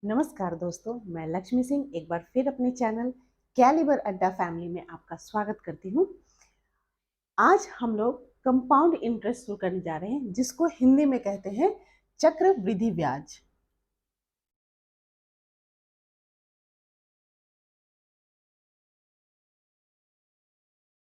नमस्कार दोस्तों, मैं लक्ष्मी सिंह एक बार फिर अपने चैनल कैलिबर अड्डा फैमिली में आपका स्वागत करती हूँ। आज हम लोग कंपाउंड इंटरेस्ट शुरू करने जा रहे हैं, जिसको हिंदी में कहते हैं चक्रवृद्धि ब्याज।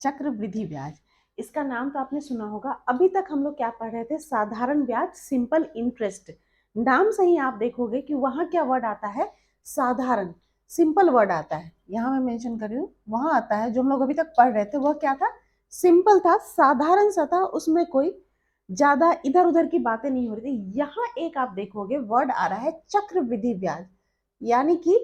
चक्रवृद्धि ब्याज, इसका नाम तो आपने सुना होगा। अभी तक हम लोग क्या पढ़ रहे थे? साधारण ब्याज, सिंपल इंटरेस्ट। नाम से ही आप देखोगे कि वहां क्या वर्ड आता है? साधारण, सिंपल वर्ड आता है। यहाँ मैं मेंशन कर रही हूँ, वहां आता है जो हम लोग अभी तक पढ़ रहे थे वह क्या था? सिंपल था, साधारण सा था, उसमें कोई ज्यादा इधर उधर की बातें नहीं हो रही थी। यहाँ एक आप देखोगे वर्ड आ रहा है चक्रवृद्धि ब्याज, यानी कि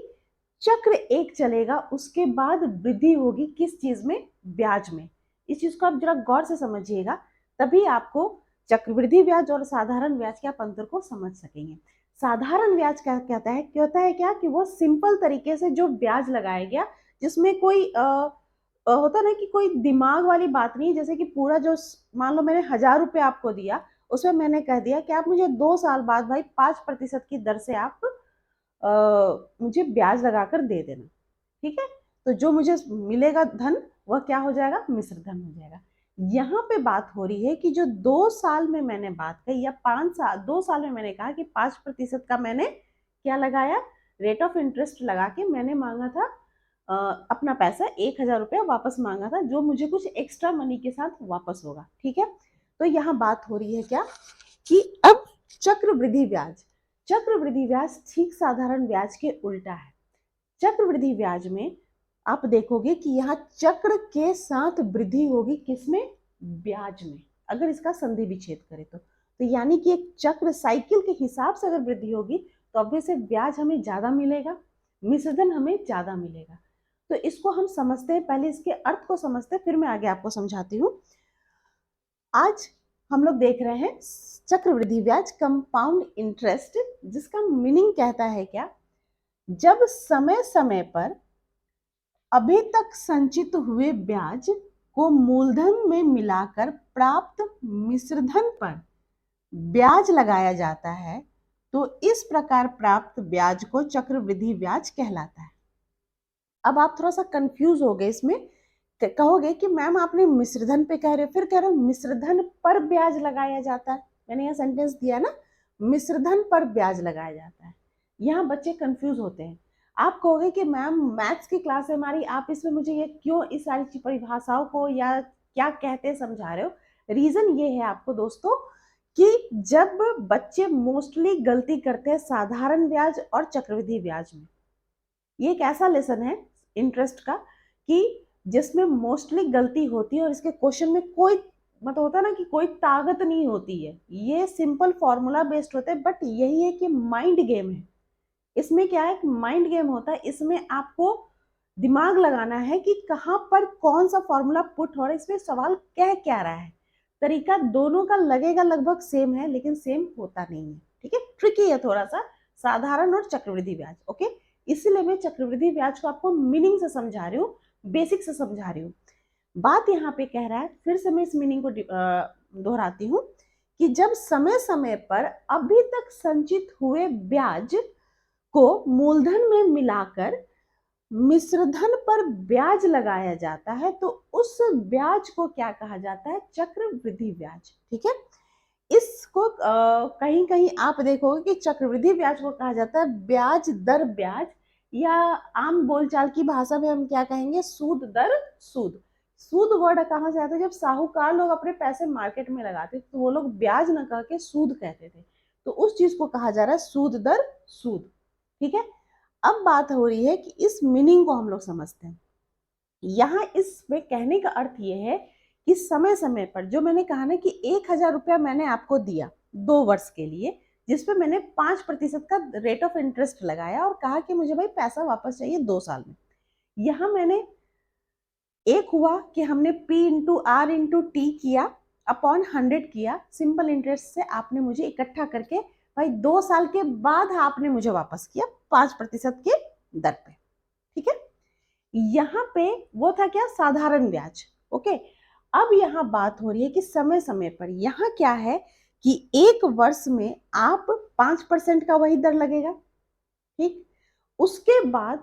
चक्र एक चलेगा, उसके बाद वृद्धि होगी किस चीज में? ब्याज में। इस चीज को आप जरा गौर से समझिएगा, तभी आपको चक्रवृद्धि ब्याज और साधारण ब्याज के आप अंतर को समझ सकेंगे। साधारण ब्याज क्या कहता है क्या कि वो सिंपल तरीके से जो ब्याज लगाया गया, जिसमें कोई होता ना कि कोई दिमाग वाली बात नहीं। जैसे कि पूरा जो मान लो मैंने 1,000 रुपये आपको दिया, उसमें मैंने कह दिया कि आप मुझे 2 साल बाद भाई 5% की दर से आप मुझे ब्याज लगाकर दे देना। ठीक है, तो जो मुझे मिलेगा धन वह क्या हो जाएगा? मिश्र धन हो जाएगा। यहाँ पे बात हो रही है कि जो 2 साल में मैंने बात कही, या 5 साल, 2 साल में मैंने कहा कि 5% का मैंने क्या लगाया? रेट ऑफ इंटरेस्ट लगा के मैंने मांगा था अपना पैसा 1,000 रुपया वापस मांगा था, जो मुझे कुछ एक्स्ट्रा मनी के साथ वापस होगा। ठीक है, तो यहाँ बात हो रही है क्या कि अब चक्रवृद्धि ब्याज, चक्रवृद्धि ब्याज ठीक साधारण ब्याज के उल्टा है। चक्रवृद्धि ब्याज में आप देखोगे कि यहाँ चक्र के साथ वृद्धि होगी, किसमें? ब्याज में। अगर इसका संधि विच्छेद करें तो यानी कि एक चक्र साइकिल के हिसाब से अगर वृद्धि होगी तो ऑब्वियस है ब्याज हमें ज्यादा मिलेगा, मिश्रधन हमें ज्यादा मिलेगा। तो इसको हम समझते हैं, पहले इसके अर्थ को समझते हैं, फिर मैं आगे आपको समझाती हूँ। आज हम लोग देख रहे हैं चक्रवृद्धि ब्याज, कंपाउंड इंटरेस्ट, जिसका मीनिंग कहता है क्या? जब समय समय पर अभी तक संचित हुए ब्याज को मूलधन में मिलाकर प्राप्त मिश्रधन पर ब्याज लगाया जाता है, तो इस प्रकार प्राप्त ब्याज को चक्रवृद्धि ब्याज कहलाता है। अब आप थोड़ा सा कंफ्यूज हो गए इसमें, कहोगे कि मैम आपने मिश्रधन पे कह रहे हो, फिर कह रहे हो मिश्रधन पर ब्याज लगाया जाता है। मैंने यह सेंटेंस दिया ना, मिश्रधन पर ब्याज लगाया जाता है। यहाँ बच्चे कंफ्यूज होते हैं। आप कहोगे कि मैम मैथ्स की क्लास है हमारी, आप इसमें मुझे ये क्यों इस सारी परिभाषाओं को या क्या कहते समझा रहे हो? रीजन ये है आपको दोस्तों कि जब बच्चे मोस्टली गलती करते हैं साधारण ब्याज और चक्रवृद्धि ब्याज में, ये एक ऐसा लेसन है इंटरेस्ट का कि जिसमें मोस्टली गलती होती है, और इसके क्वेश्चन में कोई मतलब होता है ना कि कोई ताकत नहीं होती है, ये सिंपल फॉर्मूला बेस्ड होते हैं। बट यही है कि माइंड गेम है। इसमें क्या है? माइंड गेम होता है, इसमें आपको दिमाग लगाना है कि कहाँ पर कौन सा फॉर्मूला पुट हो रहा है, इसमें सवाल कह क्या रहा है। तरीका दोनों का लगेगा लगभग सेम है, लेकिन सेम होता नहीं है। ठीक है, ट्रिकी है थोड़ा सा साधारण और चक्रवृद्धि ब्याज। ओके, इसीलिए मैं चक्रवृद्धि ब्याज को आपको मीनिंग से समझा रही हूँ, बेसिक से समझा रही हूँ। बात यहाँ पे कह रहा है, फिर से मैं इस मीनिंग को दोहराती हूँ कि जब समय समय पर अभी तक संचित हुए ब्याज को मूलधन में मिलाकर मिश्रधन पर ब्याज लगाया जाता है, तो उस ब्याज को क्या कहा जाता है? चक्रवृद्धि ब्याज। ठीक है, इसको कहीं कहीं आप देखोगे कि चक्रवृद्धि ब्याज को कहा जाता है ब्याज दर ब्याज, या आम बोलचाल की भाषा में हम क्या कहेंगे? सूद दर सूद। सूद वर्ड कहाँ से आता है? जब साहूकार लोग अपने पैसे मार्केट में लगाते तो वो लोग ब्याज न कह के सूद कहते थे, तो उस चीज को कहा जा रहा है सूद दर सूद। ठीक है, अब बात हो रही है कि इस मीनिंग को हम लोग समझते हैं। यहाँ इसमें कहने का अर्थ ये है कि समय समय पर, जो मैंने कहा ना कि 1,000 रुपया मैंने आपको दिया 2 वर्ष के लिए, जिसपे मैंने 5% का रेट ऑफ इंटरेस्ट लगाया और कहा कि मुझे भाई पैसा वापस चाहिए 2 साल में। यहाँ मैंने एक हुआ कि हमने P into R into T किया, अपॉन 100 किया, सिंपल इंटरेस्ट से आपने मुझे इकट्ठा करके भाई 2 साल के बाद आपने मुझे वापस किया 5% के दर पे। ठीक है, यहाँ पे वो था क्या? साधारण ब्याज। ओके, अब यहाँ बात हो रही है कि समय समय पर, यहाँ क्या है कि 1 वर्ष में आप 5% का वही दर लगेगा, ठीक। उसके बाद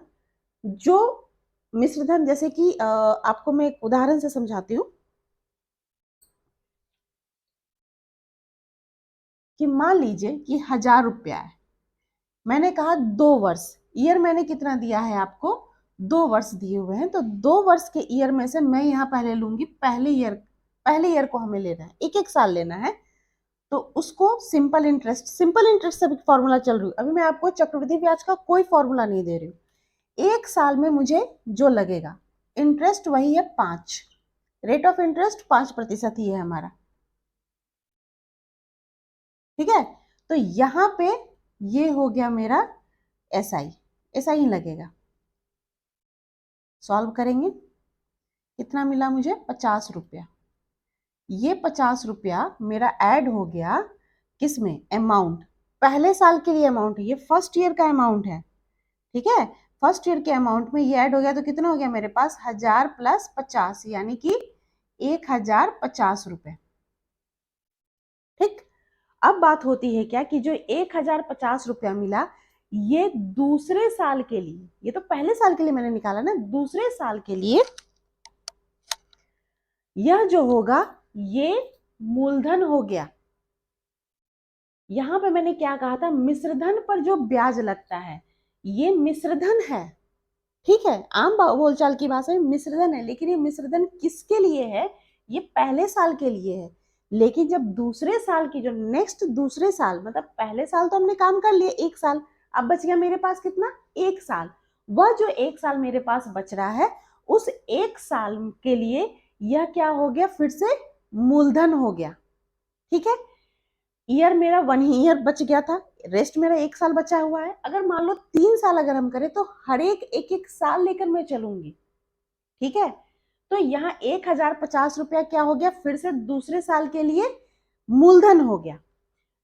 जो मिश्र धन, जैसे कि आपको मैं एक उदाहरण से समझाती हूँ कि मान लीजिए कि 1000 रुपया है, मैंने कहा 2 वर्ष, ईयर मैंने कितना दिया है आपको, 2 वर्ष दिए हुए हैं, तो 2 वर्ष के ईयर में से मैं यहाँ पहले लूंगी पहले ईयर को हमें लेना है, एक एक साल लेना है, तो उसको सिंपल इंटरेस्ट से फॉर्मूला चल रही हूँ, अभी मैं आपको चक्रवृद्धि ब्याज का कोई फॉर्मूला नहीं दे रही हूँ। एक साल में मुझे जो लगेगा, इंटरेस्ट वही है 5, रेट ऑफ इंटरेस्ट 5% ही है हमारा, ठीक है। तो यहाँ पे ये हो गया मेरा एसआई, एसआई ही लगेगा। सॉल्व करेंगे, कितना मिला मुझे, 50 रुपया। ये 50 रुपया मेरा ऐड हो गया किसमें, अमाउंट, पहले साल के लिए अमाउंट है, ये फर्स्ट ईयर का अमाउंट है, ठीक है। फर्स्ट ईयर के अमाउंट में ये ऐड हो गया, तो कितना हो गया मेरे पास, 1000 + 50, यानी कि 1050 रुपए, ठीक। अब बात होती है क्या कि जो 1050 रुपया मिला, ये दूसरे साल के लिए, ये तो पहले साल के लिए मैंने निकाला ना, दूसरे साल के लिए यह जो होगा ये मूलधन हो गया। यहां पे मैंने क्या कहा था, मिश्रधन पर जो ब्याज लगता है ये मिश्रधन है, ठीक है, आम बोलचाल की भाषा में मिश्रधन है, लेकिन ये मिश्रधन किसके लिए है, ये पहले साल के लिए है। लेकिन जब दूसरे साल की जो नेक्स्ट दूसरे साल, मतलब पहले साल तो हमने काम कर लिया 1 साल, अब बच गया मेरे पास कितना, 1 साल, वह जो 1 साल मेरे पास बच रहा है, उस 1 साल के लिए यह क्या हो गया, फिर से मूलधन हो गया, ठीक है। ईयर मेरा 1 ईयर बच गया था, रेस्ट मेरा 1 साल बचा हुआ है। अगर मान लो 3 साल अगर हम करें तो हर एक एक साल लेकर मैं चलूंगी, ठीक है। तो यहाँ 1050 रुपया क्या हो गया, फिर से दूसरे साल के लिए मूलधन हो गया।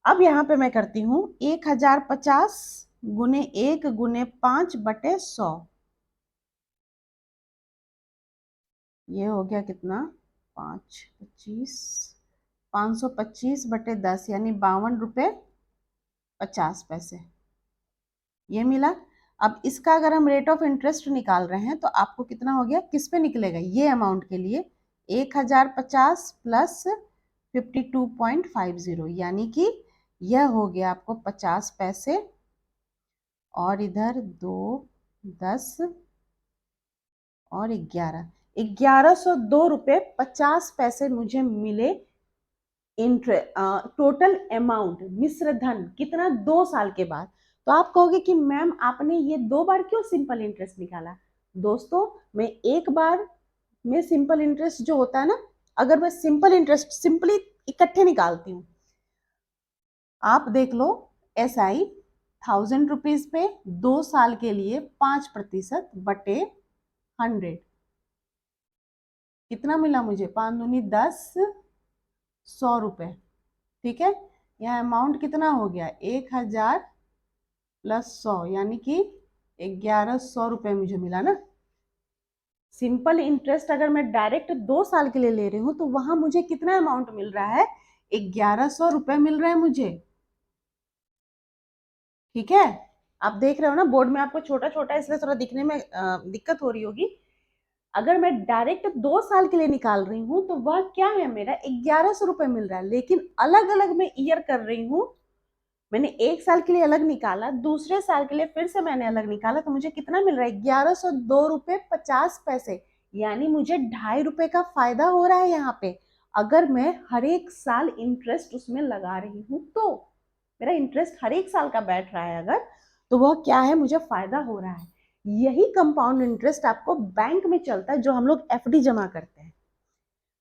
अब यहाँ पे मैं करती हूँ 1050 गुने 1 गुने 5/100, ये हो गया कितना, 525, 525/10, यानी 52 रुपये 50 पैसे, ये मिला। अब इसका अगर हम रेट ऑफ इंटरेस्ट निकाल रहे हैं तो आपको कितना हो गया, किस पे निकलेगा, ये अमाउंट के लिए 1050 प्लस 52.50, यानी कि यह हो गया आपको 50 पैसे, और इधर 2, 10 और 11, 1102 रुपये 50 पैसे मुझे मिले। टोटल अमाउंट मिश्र धन कितना, 2 साल के बाद। तो आप कहोगे कि मैम आपने ये 2 बार क्यों सिंपल इंटरेस्ट निकाला। दोस्तों, मैं एक बार में सिंपल इंटरेस्ट जो होता है ना, अगर मैं सिंपल इंटरेस्ट सिंपली इकट्ठे निकालती हूँ, आप देख लो, SI 1000 रुपीज पे 2 साल के लिए 5%/100, कितना मिला मुझे, 5 दूनी 10, 100 रुपए, ठीक है। यहाँ अमाउंट कितना हो गया, 1000 + 100, यानी कि 1100 रुपए मुझे मिला ना। सिंपल इंटरेस्ट अगर मैं डायरेक्ट 2 साल के लिए ले रही हूँ तो वहां मुझे कितना अमाउंट मिल रहा है, 1100 रुपए मिल रहा है मुझे, ठीक है। आप देख रहे हो ना बोर्ड में, आपको छोटा छोटा इसलिए थोड़ा दिखने में दिक्कत हो रही होगी। अगर मैं डायरेक्ट 2 साल के लिए निकाल रही हूँ तो वह क्या है, मेरा 1100 रुपए मिल रहा है, लेकिन अलग अलग मैं ईयर कर रही हूँ, मैंने 1 साल के लिए अलग निकाला, दूसरे साल के लिए फिर से मैंने अलग निकाला, तो मुझे कितना मिल रहा है, 1102 रुपये 50 पैसे, यानी मुझे 2.5 रुपए का फायदा हो रहा है यहाँ पे। अगर मैं हर एक साल इंटरेस्ट उसमें लगा रही हूँ तो मेरा इंटरेस्ट हर एक साल का बैठ रहा है अगर, तो वह क्या है, मुझे फायदा हो रहा है। यही कंपाउंड इंटरेस्ट आपको बैंक में चलता है, जो हम लोग FD जमा करते हैं,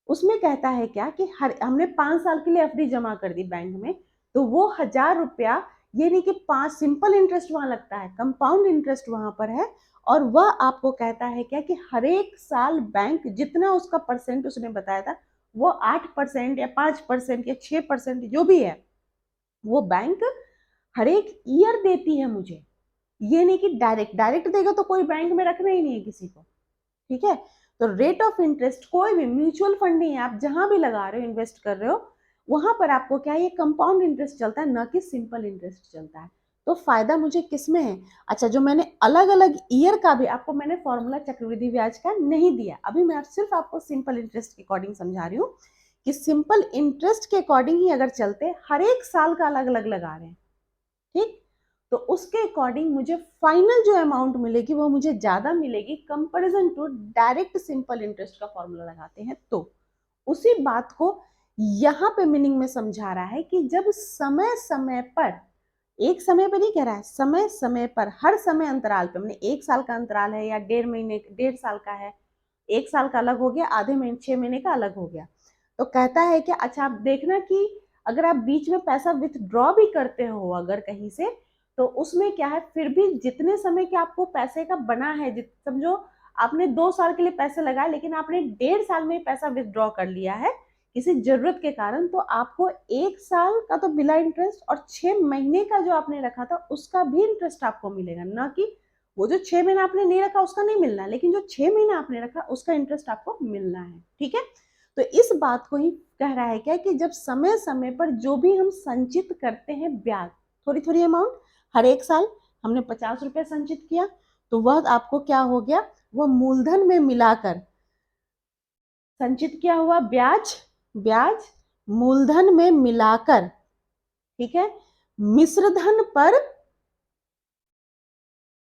उसमें कहता है क्या कि हर हमने 5 साल के लिए FD जमा कर दी बैंक में, तो वो 1000 रुपया, ये नहीं कि 5 सिंपल इंटरेस्ट वहां लगता है, कंपाउंड इंटरेस्ट वहां पर है, और वह आपको कहता है क्या कि हर एक साल बैंक जितना उसका परसेंट उसने बताया था, वो 8% या 5% या 6% जो भी है, वो बैंक हर एक ईयर देती है मुझे। ये नहीं कि डायरेक्ट डायरेक्ट देगा तो कोई बैंक में रखना ही नहीं है किसी को, ठीक है। तो रेट ऑफ इंटरेस्ट कोई भी म्यूचुअल फंड नहीं है, आप जहां भी लगा रहे हो, इन्वेस्ट कर रहे हो, वहां पर आपको क्या है, ये कंपाउंड इंटरेस्ट चलता है, ना कि सिंपल इंटरेस्ट चलता है। तो फायदा मुझे किसमें है? अच्छा, जो मैंने अलग अलग ईयर का भी आपको मैंने फॉर्मूला चक्रवृद्धि ब्याज का नहीं दिया, अभी मैं सिर्फ आपको सिंपल इंटरेस्ट के अकॉर्डिंग समझा रही हूँ कि सिंपल इंटरेस्ट के अकॉर्डिंग ही अगर चलते, हर एक साल का अलग अलग लगा रहे हैं, ठीक, तो उसके अकॉर्डिंग मुझे फाइनल जो अमाउंट मिलेगी वो मुझे ज्यादा मिलेगी comparison to direct simple interest का फॉर्मूला लगाते हैं। तो उसी बात को यहाँ पे मीनिंग में समझा रहा है कि जब समय समय पर, एक समय पे नहीं कह रहा है, समय समय पर, हर समय अंतराल पे, मैंने 1 साल का अंतराल है या 1.5 महीने 1.5 साल का है, 1 साल का अलग हो गया, आधे महीने 6 महीने का अलग हो गया, तो कहता है कि अच्छा आप देखना कि अगर आप बीच में पैसा विथड्रॉ भी करते हो अगर कहीं से, तो उसमें क्या है, फिर भी जितने समय के आपको पैसे का बना है, समझो आपने 2 साल के लिए पैसे लगाए लेकिन आपने 1.5 साल में पैसा विथड्रॉ कर लिया है किसी जरूरत के कारण, तो आपको 1 साल का तो बिना इंटरेस्ट और 6 महीने का जो आपने रखा था उसका भी इंटरेस्ट आपको मिलेगा, ना कि वो जो 6 महीना आपने नहीं रखा उसका नहीं मिलना, लेकिन जो 6 महीना आपने रखा उसका इंटरेस्ट आपको मिलना है। ठीक है, तो इस बात को ही कह रहा है क्या कि जब समय समय पर जो भी हम संचित करते हैं ब्याज, थोड़ी थोड़ी अमाउंट, हर एक साल हमने 50 रुपए संचित किया, तो वह आपको क्या हो गया, वह मूलधन में मिलाकर संचित किया हुआ ब्याज, ब्याज मूलधन में मिलाकर, ठीक है, मिश्रधन पर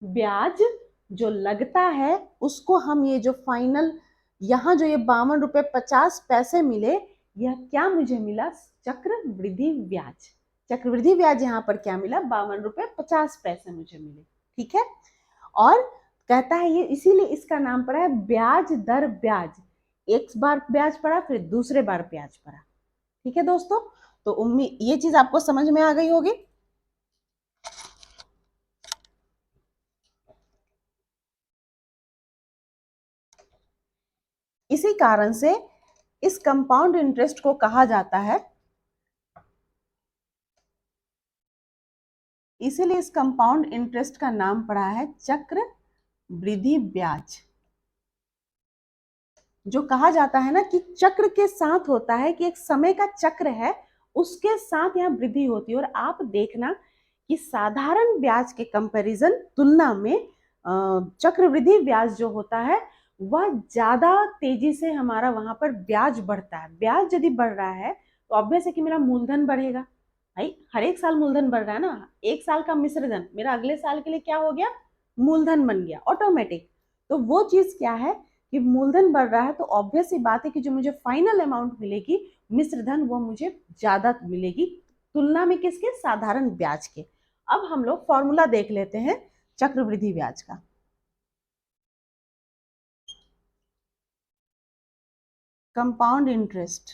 ब्याज जो लगता है उसको हम ये जो फाइनल यहाँ जो ये 52 रुपए 50 पैसे मिले, यह क्या मुझे मिला, चक्रवृद्धि ब्याज। चक्रवृद्धि ब्याज यहाँ पर क्या मिला, 52 रुपए 50 पैसे मुझे मिले। ठीक है, और कहता है ये इसीलिए इसका नाम पड़ा है ब्याज दर ब्याज, एक बार ब्याज पड़ा फिर दूसरे बार ब्याज पड़ा। ठीक है दोस्तों, तो उम्मीद ये चीज आपको समझ में आ गई होगी। इसी कारण से इस कंपाउंड इंटरेस्ट को कहा जाता है, इसीलिए इस कंपाउंड इंटरेस्ट का नाम पड़ा है चक्रवृद्धि ब्याज। जो कहा जाता है ना कि चक्र के साथ होता है कि एक समय का चक्र है उसके साथ यहाँ वृद्धि होती है, और आप देखना कि साधारण ब्याज के कंपैरिजन तुलना में चक्रवृद्धि ब्याज जो होता है वह ज्यादा तेजी से हमारा वहां पर ब्याज बढ़ता है। ब्याज यदि बढ़ रहा है तो ऑब्वियस है कि मेरा मूलधन बढ़ेगा, भाई हर एक साल मूलधन बढ़ रहा है ना, 1 साल का मिश्रधन मेरा अगले साल के लिए क्या हो गया, मूलधन बन गया ऑटोमेटिक। तो वो चीज क्या है कि मूलधन बढ़ रहा है तो ऑब्वियस सी बात है कि जो मुझे फाइनल अमाउंट मिलेगी मिश्रधन वो मुझे ज्यादा मिलेगी तुलना में किसके, साधारण ब्याज के। अब हम लोग फॉर्मूला देख लेते हैं चक्रवृद्धि ब्याज का। कंपाउंड इंटरेस्ट,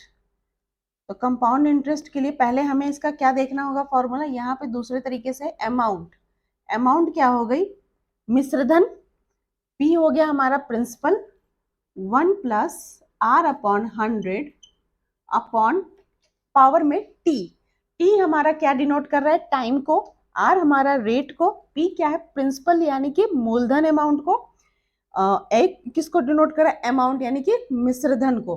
तो कंपाउंड इंटरेस्ट के लिए पहले हमें इसका क्या देखना होगा फॉर्मूला, यहाँ पे दूसरे तरीके से अमाउंट, अमाउंट क्या हो गई, मिश्रधन, पी हो गया हमारा प्रिंसिपल, 1+R/100 अपॉन पावर में टी, टी हमारा क्या डिनोट कर रहा है, टाइम को, आर हमारा रेट को, पी क्या है, प्रिंसिपल यानी कि मूलधन अमाउंट को, एक किसको डिनोट कर रहा है, अमाउंट यानी कि मिश्रधन को।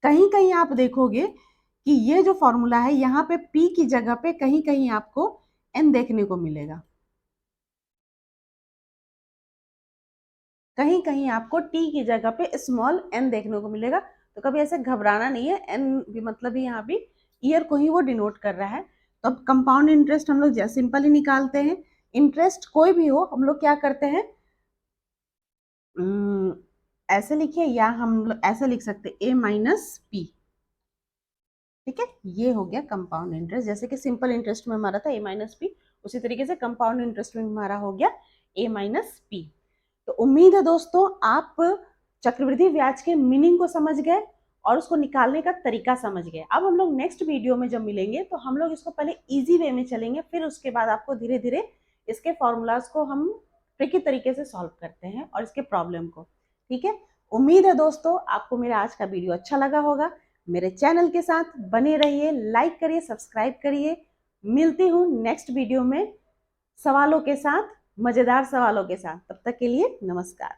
कहीं कहीं आप देखोगे कि ये जो फॉर्मूला है यहाँ पे पी की जगह पे कहीं कहीं आपको एन देखने को मिलेगा, कहीं कहीं आपको टी की जगह पे स्मॉल एन देखने को मिलेगा। तो कभी ऐसे घबराना नहीं है, एन भी मतलब ही यहाँ भी ईयर को ही वो डिनोट कर रहा है। तो अब कंपाउंड इंटरेस्ट हम लोग जैसे सिंपल ही निकालते हैं, इंटरेस्ट कोई भी हो हम लोग क्या करते हैं, ऐसे लिखिए या हम लोग ऐसे लिख सकते ए माइनस पी। ठीक है, ये हो गया कंपाउंड इंटरेस्ट, जैसे कि सिंपल इंटरेस्ट में हमारा था ए माइनस पी, उसी तरीके से कंपाउंड इंटरेस्ट में हमारा हो गया ए माइनस पी। तो उम्मीद है दोस्तों आप चक्रवृद्धि ब्याज के मीनिंग को समझ गए और उसको निकालने का तरीका समझ गए। अब हम लोग नेक्स्ट वीडियो में जब मिलेंगे तो हम लोग इसको पहले इजी वे में चलेंगे, फिर उसके बाद आपको धीरे धीरे इसके फॉर्मूलाज को हम ट्रिकी तरीके से सॉल्व करते हैं और इसके प्रॉब्लम को। ठीक है, उम्मीद है दोस्तों आपको मेरा आज का वीडियो अच्छा लगा होगा। मेरे चैनल के साथ बने रहिए, लाइक करिए, सब्सक्राइब करिए। मिलती हूँ नेक्स्ट वीडियो में सवालों के साथ, मजेदार सवालों के साथ। तब तक के लिए नमस्कार।